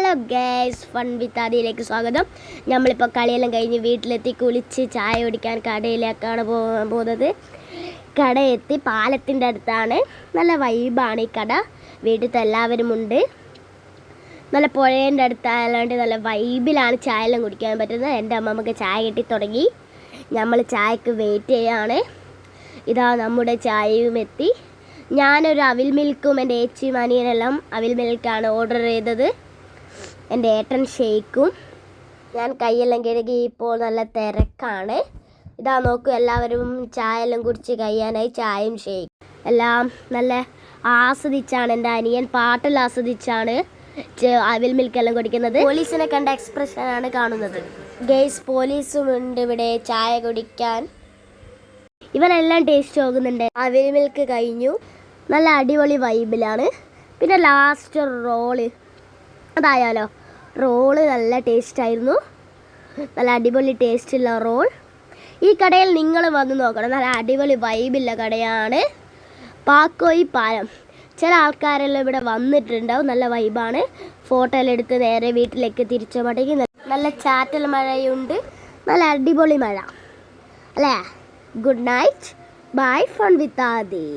Hello guys, fun വിത്ത് ആദിയിലേക്ക് സ്വാഗതം. നമ്മളിപ്പോൾ കളിയെല്ലാം കഴിഞ്ഞ് വീട്ടിലെത്തി കുളിച്ച് ചായ കുടിക്കാൻ കടയിലേക്കാണ് പോകുന്നത്. കടയെത്തി പാലത്തിൻ്റെ അടുത്താണ്. നല്ല വൈബാണ് ഈ കട. വീട്ടിലത്തെ എല്ലാവരും ഉണ്ട്. നല്ല പുഴേൻ്റെ അടുത്തായതുകൊണ്ട് നല്ല വൈബിലാണ് ചായ എല്ലാം കുടിക്കാൻ പറ്റുന്നത്. എൻ്റെ അമ്മമ്മക്ക് ചായ കിട്ടി തുടങ്ങി. നമ്മൾ ചായക്ക് വെയിറ്റ് ചെയ്യാണ്. ഇതാ നമ്മുടെ ചായയും എത്തി. ഞാനൊരു അവിൽ മിൽക്കും എൻ്റെ ഏച്ചിയും അനിയനെല്ലാം അവിൽ മിൽക്കാണ് ഓർഡർ ചെയ്തത്. എൻ്റെ ഏട്ടൻ ഷെയ്ക്കും. ഞാൻ കൈയെല്ലാം കഴുകി. ഇപ്പോൾ നല്ല തിരക്കാണ്. ഇതാ നോക്കൂ, എല്ലാവരും ചായ എല്ലാം കുടിച്ച് കഴിയാനായി. ചായയും ഷെയ്ക്കും എല്ലാം നല്ല ആസ്വദിച്ചാണ്. എൻ്റെ അനിയൻ പാട്ടെല്ലാം ആസ്വദിച്ചാണ് അവിൽ മിൽക്കെല്ലാം കുടിക്കുന്നത്. പോലീസിനെ കണ്ട എക്സ്പ്രഷനാണ് കാണുന്നത്. ഗെയ്സ്, പോലീസും ഉണ്ട് ഇവിടെ ചായ കുടിക്കാൻ. ഇവരെല്ലാം ടേസ്റ്റ് നോക്കുന്നുണ്ട്. അവിൽ മിൽക്ക് കഴിഞ്ഞു. നല്ല അടിപൊളി വൈബിലാണ്. പിന്നെ ലാസ്റ്റ് റോള് അതായാലോ, റോള് നല്ല ടേസ്റ്റായിരുന്നു. നല്ല അടിപൊളി ടേസ്റ്റുള്ള റോൾ. ഈ കടയിൽ നിങ്ങൾ വന്ന് നോക്കണം. നല്ല അടിപൊളി വൈബുള്ള കടയാണ്. പാക്കോയി പാലം. ചില ആൾക്കാരെല്ലാം ഇവിടെ വന്നിട്ടുണ്ടാവും. നല്ല വൈബാണ്. ഫോട്ടോ എല്ലാം എടുത്ത് നേരെ വീട്ടിലേക്ക് തിരിച്ച മടങ്ങി. നല്ല ചാറ്റൽ മഴയുണ്ട്. നല്ല അടിപൊളി മഴ അല്ലേ. Good night. Bye, fun with Adi.